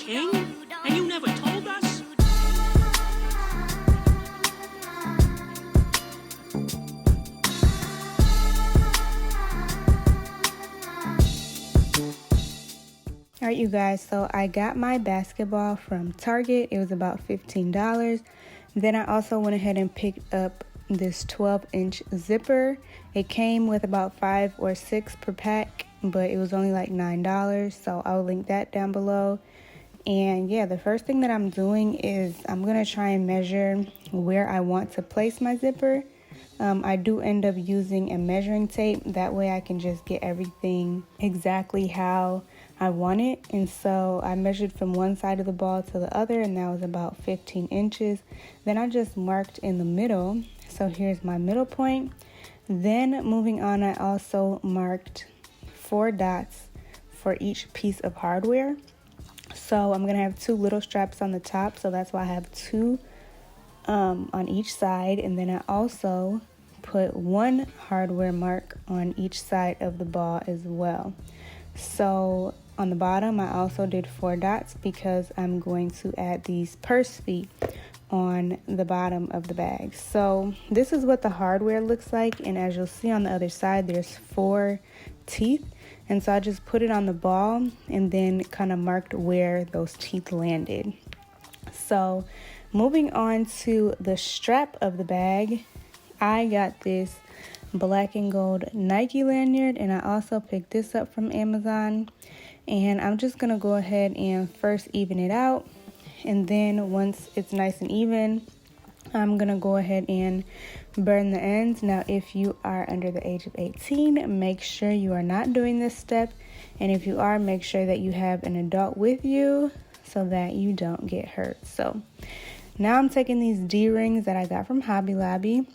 king? And you never told us? Alright, you guys, so I got my basketball from Target. It was about $15. Then I also went ahead and picked up this 12-inch zipper. It came with about 5 or 6 per pack, but it was only like $9, so I'll link that down below. And yeah, the first thing that I'm doing is I'm going to try and measure where I want to place my zipper. I do end up using a measuring tape. That way I can just get everything exactly how I want it. And so I measured from one side of the ball to the other, and that was about 15 inches. Then I just marked in the middle. So here's my middle point. Then moving on, I also marked 4 dots for each piece of hardware. So I'm going to have 2 little straps on the top. So that's why I have 2 on each side, and then I also put 1 hardware mark on each side of the ball as well. So on the bottom I also did 4 dots because I'm going to add these purse feet on the bottom of the bag. So this is what the hardware looks like, and as you'll see on the other side there's 4 teeth, and so I just put it on the ball and then kind of marked where those teeth landed. So moving on to the strap of the bag, I got this black and gold Nike lanyard, and I also picked this up from Amazon. And I'm just going to go ahead and first even it out. And then once it's nice and even, I'm going to go ahead and burn the ends. Now, if you are under the age of 18, make sure you are not doing this step. And if you are, make sure that you have an adult with you so that you don't get hurt. So now I'm taking these D-rings that I got from Hobby Lobby,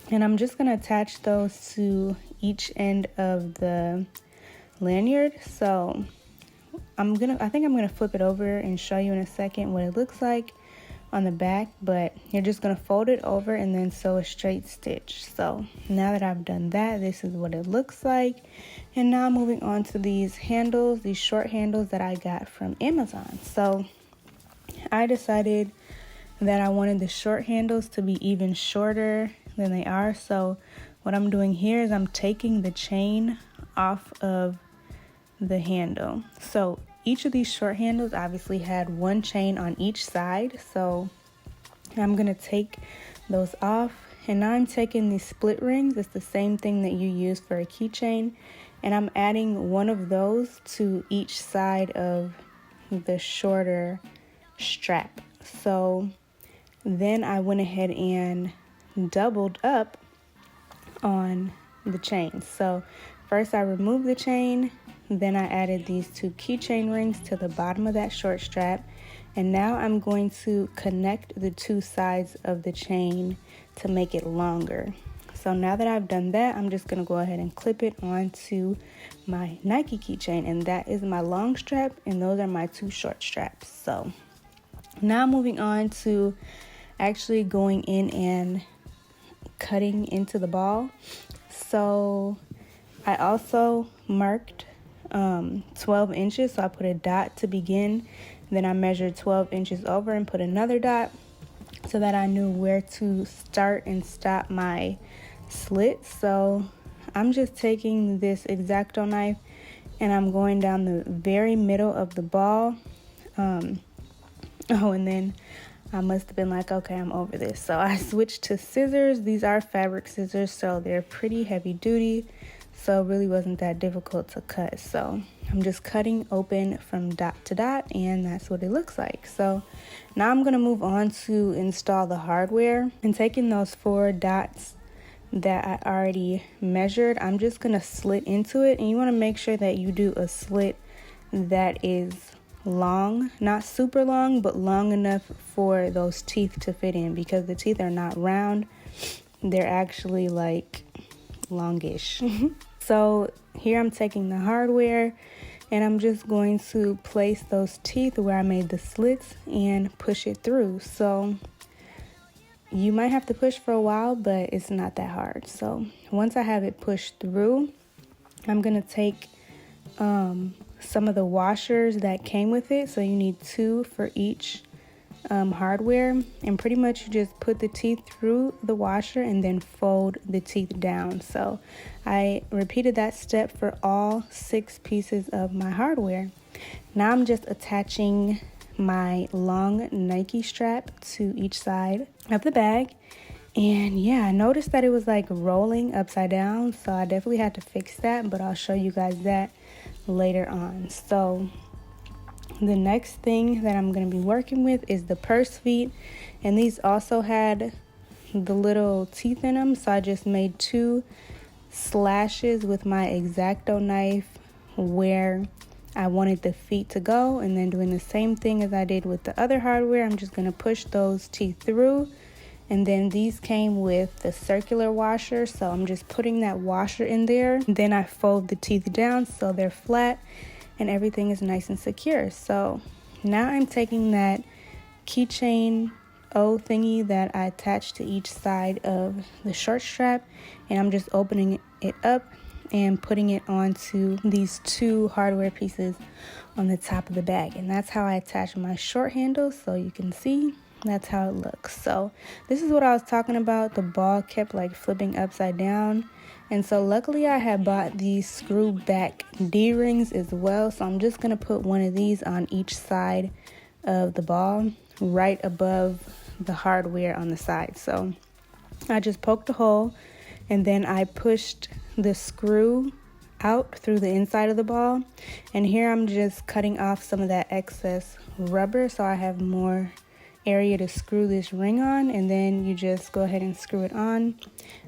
and I'm just going to attach those to each end of the lanyard. So I think I'm going to flip it over and show you in a second what it looks like on the back, but you're just going to fold it over and then sew a straight stitch. So now that I've done that, this is what it looks like. And now moving on to these handles, these short handles that I got from Amazon. So I decided that I wanted the short handles to be even shorter than they are. So what I'm doing here is I'm taking the chain off of the handle. So each of these short handles obviously had 1 chain on each side. So I'm going to take those off. And now I'm taking these split rings. It's the same thing that you use for a keychain. And I'm adding 1 of those to each side of the shorter strap. So then I went ahead and doubled up on the chain. So first I removed the chain, then I added these 2 keychain rings to the bottom of that short strap, and now I'm going to connect the 2 sides of the chain to make it longer. So now that I've done that, I'm just going to go ahead and clip it onto my Nike keychain, and that is my long strap, and those are my 2 short straps. So now moving on to actually going in and cutting into the ball. So I also marked 12 inches, so I put a dot to begin, then I measured 12 inches over and put another dot so that I knew where to start and stop my slit. So I'm just taking this X-Acto knife and I'm going down the very middle of the ball. And then I must have been like, okay, I'm over this. So I switched to scissors. These are fabric scissors, so they're pretty heavy duty. So it really wasn't that difficult to cut. So I'm just cutting open from dot to dot, and that's what it looks like. So now I'm going to move on to install the hardware. And taking those 4 dots that I already measured, I'm just going to slit into it. And you want to make sure that you do a slit that is long, not super long, but long enough for those teeth to fit in, because the teeth are not round, they're actually like longish. So here I'm taking the hardware and I'm just going to place those teeth where I made the slits and push it through. So you might have to push for a while, but it's not that hard. So once I have it pushed through, I'm gonna take some of the washers that came with it. So you need 2 for each hardware, and pretty much you just put the teeth through the washer and then fold the teeth down. So I repeated that step for all 6 pieces of my hardware. Now I'm just attaching my long Nike strap to each side of the bag. And yeah, I noticed that it was like rolling upside down, so I definitely had to fix that, but I'll show you guys that later on. So the next thing that I'm going to be working with is the purse feet, and these also had the little teeth in them, so I just made 2 slashes with my X-Acto knife where I wanted the feet to go, and then doing the same thing as I did with the other hardware, I'm just going to push those teeth through. And then these came with the circular washer, so I'm just putting that washer in there. Then I fold the teeth down so they're flat and everything is nice and secure. So now I'm taking that keychain O thingy that I attached to each side of the short strap, and I'm just opening it up and putting it onto these 2 hardware pieces on the top of the bag. And that's how I attach my short handle, so you can see that's how it looks. So this is what I was talking about. The ball kept like flipping upside down, and so luckily I had bought these screw back D-rings as well. So I'm just gonna put one of these on each side of the ball, right above the hardware on the side. So I just poked a hole, and then I pushed the screw out through the inside of the ball, and here I'm just cutting off some of that excess rubber so I have more area to screw this ring on, and then you just go ahead and screw it on.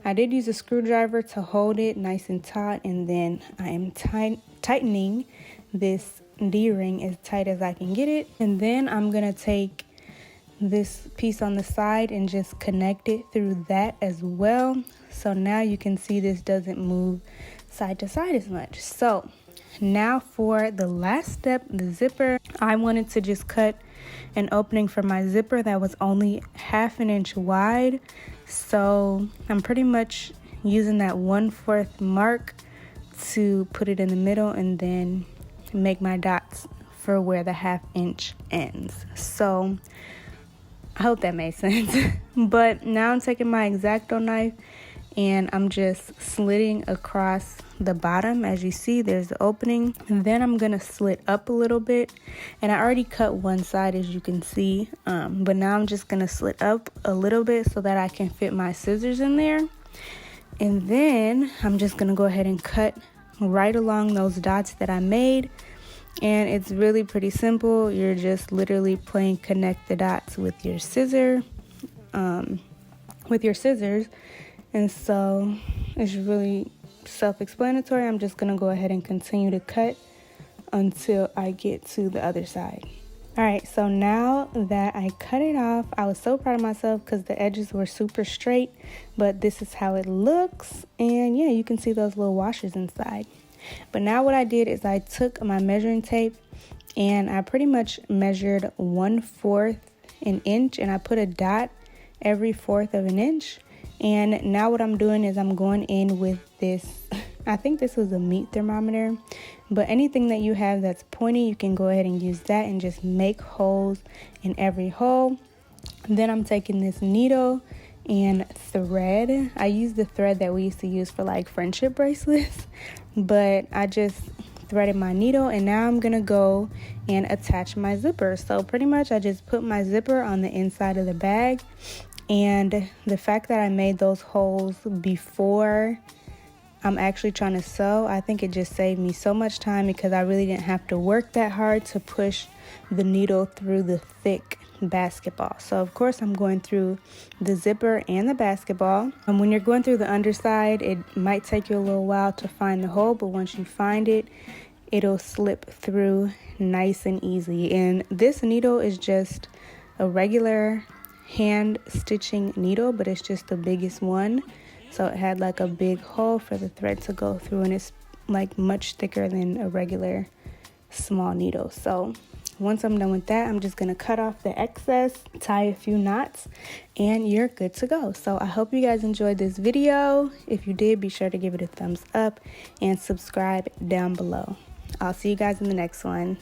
I did use a screwdriver to hold it nice and taut, and then I am tightening this D-ring as tight as I can get it. And then I'm gonna take this piece on the side and just connect it through that as well. So now you can see this doesn't move side to side as much. So now for the last step, the zipper, I wanted to just cut an opening for my zipper that was only 1/2 inch wide. So I'm pretty much using that 1/4 mark to put it in the middle and then make my dots for where the 1/2 inch ends. So I hope that made sense. But now I'm taking my X-Acto knife and I'm just slitting across the bottom. As you see, there's the opening, and then I'm gonna slit up a little bit, and I already cut one side, as you can see, but now I'm just gonna slit up a little bit so that I can fit my scissors in there. And then I'm just gonna go ahead and cut right along those dots that I made, and it's really pretty simple. You're just literally playing connect the dots with your scissors, and so it's really self-explanatory. I'm just gonna go ahead and continue to cut until I get to the other side. All right, so now that I cut it off, I was so proud of myself because the edges were super straight, but this is how it looks. And yeah, you can see those little washers inside. But now what I did is I took my measuring tape and I pretty much measured 1/4 an inch, and I put a dot every 1/4 of an inch. And now what I'm doing is I'm going in with this, I think this was a meat thermometer, but anything that you have that's pointy, you can go ahead and use that and just make holes in every hole. Then I'm taking this needle and thread. I use the thread that we used to use for like friendship bracelets, but I just threaded my needle, and now I'm gonna go and attach my zipper. So pretty much I just put my zipper on the inside of the bag. And the fact that I made those holes before I'm actually trying to sew, I think it just saved me so much time because I really didn't have to work that hard to push the needle through the thick basketball. So of course I'm going through the zipper and the basketball. And when you're going through the underside, it might take you a little while to find the hole, but once you find it, it'll slip through nice and easy. And this needle is just a regular hand stitching needle, but it's just the biggest one, so it had like a big hole for the thread to go through, and it's like much thicker than a regular small needle. So once I'm done with that, I'm just gonna cut off the excess, tie a few knots, and you're good to go. So I hope you guys enjoyed this video. If you did, be sure to give it a thumbs up and subscribe down below. I'll see you guys in the next one.